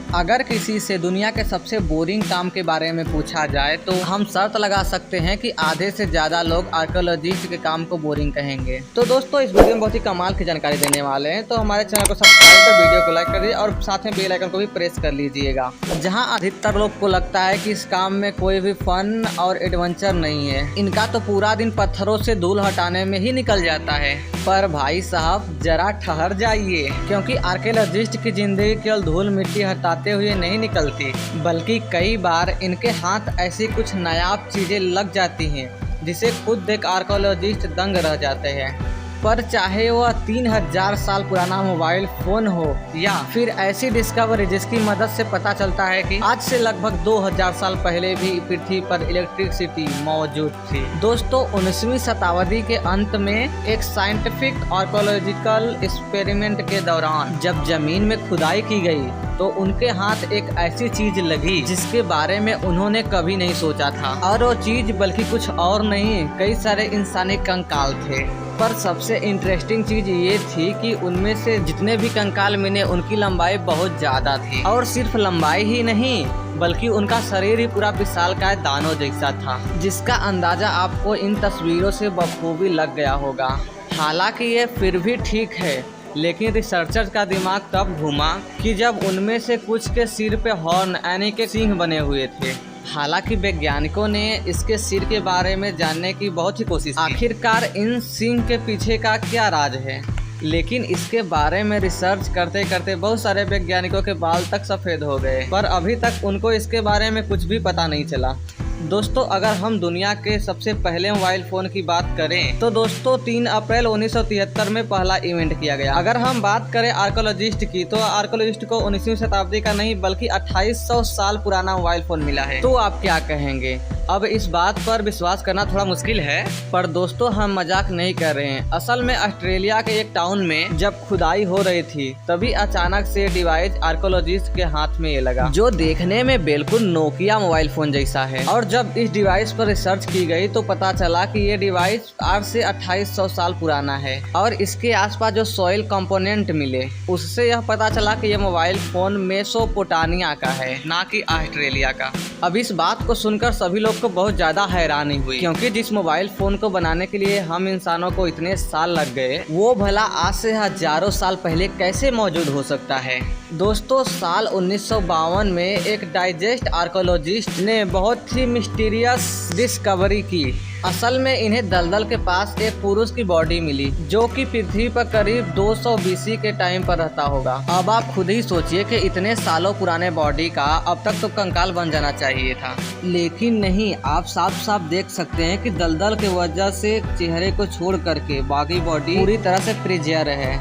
अगर किसी से दुनिया के सबसे बोरिंग काम के बारे में पूछा जाए तो हम शर्त लगा सकते हैं कि आधे से ज़्यादा लोग आर्कियोलॉजिस्ट के काम को बोरिंग कहेंगे। तो दोस्तों इस वीडियो में बहुत ही कमाल की जानकारी देने वाले हैं, तो हमारे चैनल को सब्सक्राइब कर वीडियो को लाइक कर दीजिए और साथ में बेल आइकन को भी प्रेस कर लीजिएगा। जहां अधिकतर लोग को लगता है कि इस काम में कोई भी फन और एडवेंचर नहीं है, इनका तो पूरा दिन पत्थरों से धूल हटाने में ही निकल जाता है। पर भाई साहब जरा ठहर जाइए, क्योंकि आर्कियोलॉजिस्ट की जिंदगी केवल धूल मिट्टी हटाते हुए नहीं निकलती, बल्कि कई बार इनके हाथ ऐसी कुछ नायाब चीजें लग जाती हैं जिसे खुद देख आर्कियोलॉजिस्ट दंग रह जाते हैं। पर चाहे वह 3000 साल पुराना मोबाइल फोन हो या फिर ऐसी डिस्कवरी जिसकी मदद से पता चलता है कि आज से लगभग 2000 साल पहले भी पृथ्वी पर इलेक्ट्रिसिटी मौजूद थी। दोस्तों 19वीं शताब्दी के अंत में एक साइंटिफिक आर्कियोलॉजिकल एक्सपेरिमेंट के दौरान जब जमीन में खुदाई की गई तो उनके हाथ एक ऐसी चीज लगी जिसके बारे में उन्होंने कभी नहीं सोचा था, और वो चीज बल्कि कुछ और नहीं, कई सारे इंसानी कंकाल थे। पर सबसे इंटरेस्टिंग चीज ये थी कि उनमें से जितने भी कंकाल मिले उनकी लंबाई बहुत ज्यादा थी, और सिर्फ लंबाई ही नहीं बल्कि उनका शरीर ही पूरा विशालकाय दानव जैसा था, जिसका अंदाजा आपको इन तस्वीरों से बखूबी लग गया होगा। हालांकि ये फिर भी ठीक है, लेकिन रिसर्चर का दिमाग तब घूमा कि जब उनमें से कुछ के सिर पे हॉर्न यानी के सींग बने हुए थे। हालांकि वैज्ञानिकों ने इसके सिर के बारे में जानने की बहुत ही कोशिश की, आखिरकार इन सींग के पीछे का क्या राज है। लेकिन इसके बारे में रिसर्च करते करते बहुत सारे वैज्ञानिकों के बाल तक सफ़ेद हो गए, पर अभी तक उनको इसके बारे में कुछ भी पता नहीं चला। दोस्तों अगर हम दुनिया के सबसे पहले मोबाइल फ़ोन की बात करें तो दोस्तों 3 अप्रैल 1973 में पहला इवेंट किया गया। अगर हम बात करें आर्कियोलॉजिस्ट की तो आर्कियोलॉजिस्ट को 19वीं शताब्दी का नहीं बल्कि 2800 साल पुराना मोबाइल फ़ोन मिला है। तो आप क्या कहेंगे? अब इस बात पर विश्वास करना थोड़ा मुश्किल है, पर दोस्तों हम मजाक नहीं कर रहे हैं। असल में ऑस्ट्रेलिया के एक टाउन में जब खुदाई हो रही थी तभी अचानक से डिवाइस आर्कियोलॉजिस्ट के हाथ में ये लगा, जो देखने में बिल्कुल नोकिया मोबाइल फ़ोन जैसा है। और जब इस डिवाइस पर रिसर्च की गई तो पता चला कि ये डिवाइस आज से 2800 साल पुराना है, और इसके आसपास जो सॉइल कंपोनेंट मिले उससे यह पता चला कि यह मोबाइल फ़ोन मेसोपोटामिया का है, ना कि ऑस्ट्रेलिया का। अब इस बात को सुनकर सभी लोग को बहुत ज़्यादा हैरानी हुई, क्योंकि जिस मोबाइल फ़ोन को बनाने के लिए हम इंसानों को इतने साल लग गए वो भला आज से हजारों साल पहले कैसे मौजूद हो सकता है। दोस्तों साल 1952 में एक डाइजेस्ट आर्कियोलॉजिस्ट ने बहुत ही मिस्टीरियस डिस्कवरी की। असल में इन्हें दलदल के पास एक पुरुष की बॉडी मिली जो कि पृथ्वी पर करीब 200 BC के टाइम पर रहता होगा। अब आप खुद ही सोचिए कि इतने सालों पुराने बॉडी का अब तक तो कंकाल बन जाना चाहिए था, लेकिन नहीं। आप साफ साफ देख सकते हैं कि दलदल के वजह से चेहरे को छोड़ करके बाकी बॉडी पूरी तरह से प्रिजर्व है,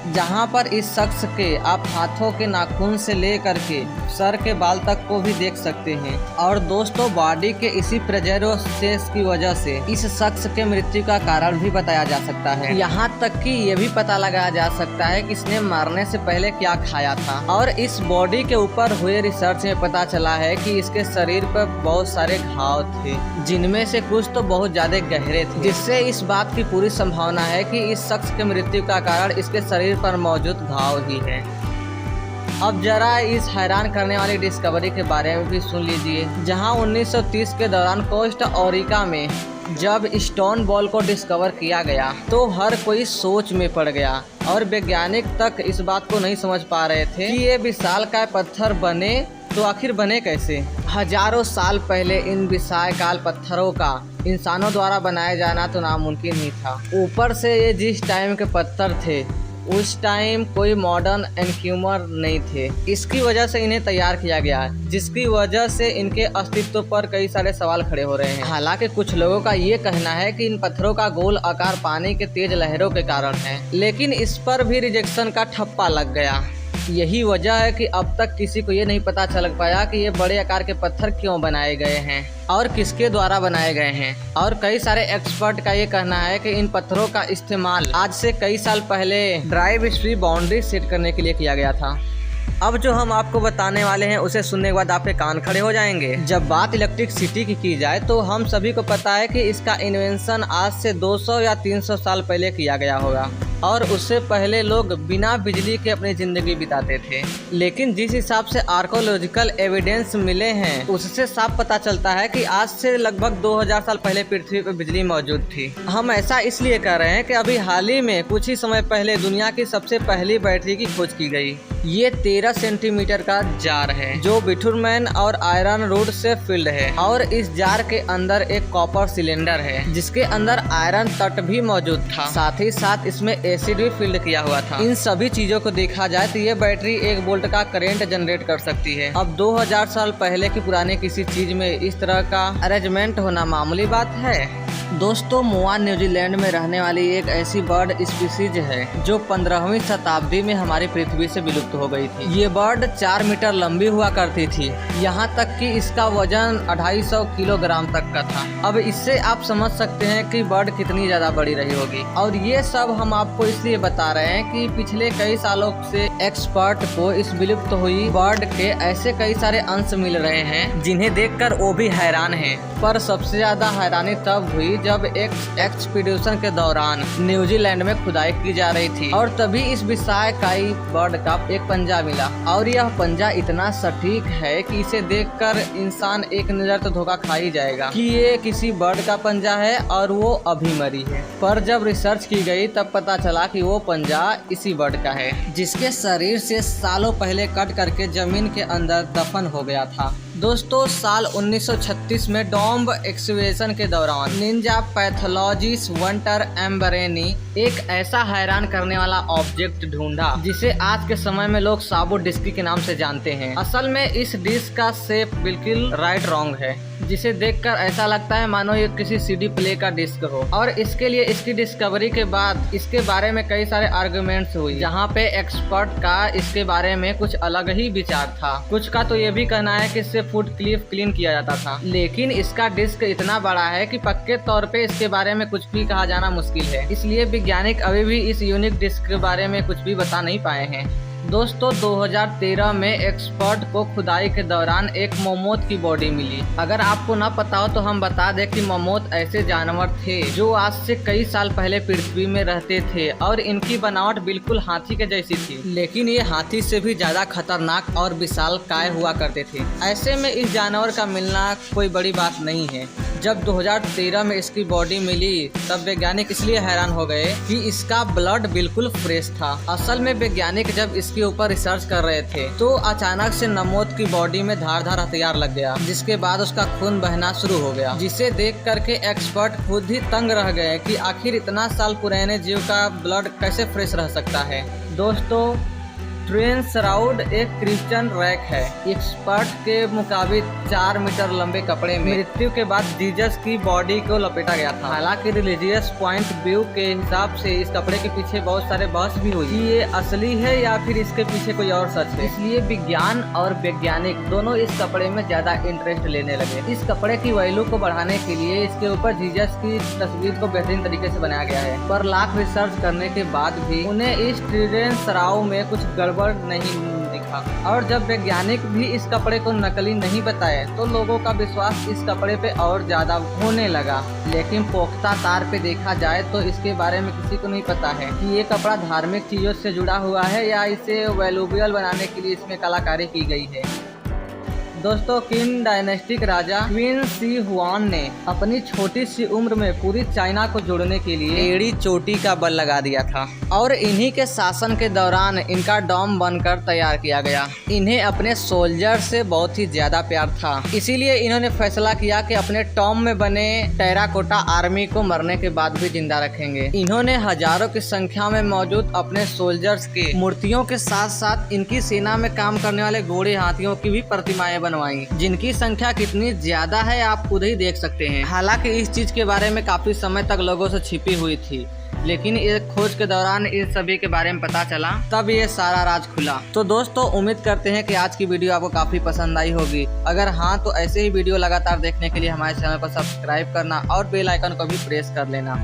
जहां पर इस शख्स के आप हाथों के नाखून से ले करके सर के बाल तक को भी देख सकते हैं। और दोस्तों बॉडी के इसी प्रिजर्वेशन की वजह से इस शख्स के मृत्यु का कारण भी बताया जा सकता है। यहाँ तक कि ये भी पता लगाया जा सकता है कि इसने मरने से पहले क्या खाया था। और इस बॉडी के ऊपर हुए रिसर्च में पता चला है कि इसके शरीर पर बहुत सारे घाव थे, जिनमें से कुछ तो बहुत ज्यादा गहरे थे, जिससे इस बात की पूरी संभावना है कि इस शख्स के मृत्यु का कारण इसके शरीर पर मौजूद घाव ही है। अब जरा इस हैरान करने वाली डिस्कवरी के बारे में भी सुन लीजिए, जहां 1930 के दौरान कोस्टा ओरिका में जब स्टोन बॉल को डिस्कवर किया गया तो हर कोई सोच में पड़ गया, और वैज्ञानिक तक इस बात को नहीं समझ पा रहे थे कि ये विशालकाय पत्थर बने तो आखिर बने कैसे। हजारों साल पहले इन विशालकाय पत्थरों का इंसानों द्वारा बनाया जाना तो नामुमकिन ही था। ऊपर से ये जिस टाइम के पत्थर थे उस टाइम कोई मॉडर्न इक्विपमेंट नहीं थे, इसकी वजह से इन्हें तैयार किया गया, जिसकी वजह से इनके अस्तित्व पर कई सारे सवाल खड़े हो रहे हैं। हालांकि कुछ लोगों का ये कहना है कि इन पत्थरों का गोल आकार पानी के तेज लहरों के कारण है, लेकिन इस पर भी रिजेक्शन का ठप्पा लग गया। यही वजह है कि अब तक किसी को ये नहीं पता चल पाया कि ये बड़े आकार के पत्थर क्यों बनाए गए हैं और किसके द्वारा बनाए गए हैं। और कई सारे एक्सपर्ट का ये कहना है कि इन पत्थरों का इस्तेमाल आज से कई साल पहले ड्राइव स्ट्री बाउंड्री सेट करने के लिए किया गया था। अब जो हम आपको बताने वाले हैं उसे सुनने के बाद आपके कान खड़े हो जाएंगे। जब बात इलेक्ट्रिसिटी की जाए तो हम सभी को पता है कि इसका इन्वेंशन आज से 200 या 300 साल पहले किया गया होगा। और उससे पहले लोग बिना बिजली के अपनी जिंदगी बिताते थे। लेकिन जिस हिसाब से आर्कोलॉजिकल एविडेंस मिले हैं उससे साफ पता चलता है कि आज से लगभग 2000 साल पहले पृथ्वी पर बिजली मौजूद थी। हम ऐसा इसलिए कर रहे हैं कि अभी हाल ही में कुछ ही समय पहले दुनिया की सबसे पहली बैटरी की खोज की गई। ये 13 सेंटीमीटर का जार है जो बिटुमेन और आयरन रोड से फिल्ड है और इस जार के अंदर एक कॉपर सिलेंडर है जिसके अंदर आयरन तट भी मौजूद था। साथ ही साथ इसमें एसिड भी फिल्ड किया हुआ था। इन सभी चीजों को देखा जाए तो ये बैटरी 1 वोल्ट का करंट जनरेट कर सकती है। अब 2000 साल पहले की पुराने किसी चीज में इस तरह का अरेंजमेंट होना मामूली बात है। दोस्तों, मोआ न्यूजीलैंड में रहने वाली एक ऐसी बर्ड स्पीसीज है जो 15वीं शताब्दी में हमारी पृथ्वी से विलुप्त हो गई थी। ये बर्ड 4 मीटर लंबी हुआ करती थी, यहाँ तक कि इसका वजन 250 किलोग्राम तक का था। अब इससे आप समझ सकते हैं कि बर्ड कितनी ज्यादा बड़ी रही होगी। और ये सब हम आपको इसलिए बता रहे हैं कि पिछले कई सालों से एक्सपर्ट को इस विलुप्त हुई बर्ड के ऐसे कई सारे अंश मिल रहे हैं जिन्हें देखकर वो भी हैरान हैं। पर सबसे ज्यादा हैरानी तब हुई जब एक एक्सपीडिशन के दौरान न्यूजीलैंड में खुदाई की जा रही थी और तभी इस विशालकाय बर्ड का एक पंजा मिला। और यह पंजा इतना सटीक है कि इसे देखकर इंसान एक नजर तो धोखा खा ही जाएगा कि ये किसी बर्ड का पंजा है और वो अभी मरी है। पर जब रिसर्च की गई तब पता चला कि वो पंजा इसी बर्ड का है जिसके शरीर से सालों पहले कट करके जमीन के अंदर दफन हो गया था। दोस्तों, साल 1936 में डॉम्ब एक्सकवेशन के दौरान निंजा पैथोलॉजिस्ट वंटर एम्बरेनी एक ऐसा हैरान करने वाला ऑब्जेक्ट ढूंढा जिसे आज के समय में लोग साबो डिस्क के नाम से जानते हैं। असल में इस डिस्क का शेप बिल्कुल राइट रॉन्ग है, जिसे देखकर ऐसा लगता है मानो ये किसी सीडी प्ले का डिस्क हो। और इसके लिए इसकी डिस्कवरी के बाद इसके बारे में कई सारे आर्गुमेंट्स हुई, जहाँ पे एक्सपर्ट का इसके बारे में कुछ अलग ही विचार था। कुछ का तो ये भी कहना है कि इससे फुट क्लिफ क्लीन किया जाता था, लेकिन इसका डिस्क इतना बड़ा है कि पक्के तौर पे इसके बारे में कुछ भी कहा जाना मुश्किल है। इसलिए वैज्ञानिक अभी भी इस यूनिक डिस्क के बारे में कुछ भी बता नहीं पाए हैं। दोस्तों, 2013 में एक्सपर्ट को खुदाई के दौरान एक ममोथ की बॉडी मिली। अगर आपको ना पता हो तो हम बता दें कि ममोथ ऐसे जानवर थे जो आज से कई साल पहले पृथ्वी में रहते थे और इनकी बनावट बिल्कुल हाथी के जैसी थी, लेकिन ये हाथी से भी ज्यादा खतरनाक और विशालकाय हुआ करते थे। ऐसे में इस जानवर का मिलना कोई बड़ी बात नहीं है। जब 2013 में इसकी बॉडी मिली तब वैज्ञानिक इसलिए हैरान हो गए कि इसका ब्लड बिल्कुल फ्रेश था। असल में वैज्ञानिक जब इसके ऊपर रिसर्च कर रहे थे तो अचानक से ममोथ की बॉडी में धारदार हथियार लग गया, जिसके बाद उसका खून बहना शुरू हो गया, जिसे देख करके एक्सपर्ट खुद ही तंग रह गए कि आखिर इतना साल पुराने जीव का ब्लड कैसे फ्रेश रह सकता है। दोस्तों, ट्रेनसराउड एक क्रिश्चियन रैक है। एक्सपर्ट के मुताबिक 4 मीटर लंबे कपड़े में मृत्यु के बाद जीसस की बॉडी को लपेटा गया था। हालांकि रिलीजियस पॉइंट व्यू के हिसाब से इस कपड़े के पीछे बहुत सारे बहस भी हुई कि ये असली है या फिर इसके पीछे कोई और सच है। इसलिए विज्ञान और वैज्ञानिक दोनों इस कपड़े में ज्यादा इंटरेस्ट लेने लगे। इस कपड़े की वैल्यू को बढ़ाने के लिए इसके ऊपर जीसस की तस्वीर को बेहतरीन तरीके से बनाया गया है। पर लाख रिसर्च करने के बाद भी उन्हें इस ट्रेनसराउड में कुछ गड़बड़ नहीं दिखा। और जब वैज्ञानिक भी इस कपड़े को नकली नहीं बताए तो लोगों का विश्वास इस कपड़े पे और ज्यादा होने लगा। लेकिन पुख्ता तार पे देखा जाए तो इसके बारे में किसी को नहीं पता है कि ये कपड़ा धार्मिक चीजों से जुड़ा हुआ है या इसे वैल्यूएबल बनाने के लिए इसमें कलाकारी की गई है। दोस्तों, किन डायनेस्टी के राजा क्वीन शी हुआन ने अपनी छोटी सी उम्र में पूरी चाइना को जोड़ने के लिए एड़ी चोटी का बल लगा दिया था और इन्हीं के शासन के दौरान इनका डॉम बनकर तैयार किया गया। इन्हें अपने सोल्जर से बहुत ही ज्यादा प्यार था, इसीलिए इन्होंने फैसला किया कि अपने टॉम में बने टेराकोटा आर्मी को मरने के बाद भी जिंदा रखेंगे। इन्होंने हजारों की संख्या में मौजूद अपने सोल्जर्स के मूर्तियों के साथ साथ इनकी सेना में काम करने वाले घोड़े हाथियों की भी प्रतिमाएं बनवाई, जिनकी संख्या कितनी ज्यादा है आप खुद ही देख सकते हैं। हालांकि इस चीज के बारे में काफी समय तक लोगों से छिपी हुई थी, लेकिन एक खोज के दौरान इन सभी के बारे में पता चला, तब ये सारा राज खुला। तो दोस्तों, उम्मीद करते हैं कि आज की वीडियो आपको काफी पसंद आई होगी। अगर हाँ तो ऐसे ही वीडियो लगातार देखने के लिए हमारे चैनल को सब्सक्राइब करना और बेल आइकन को भी प्रेस कर लेना।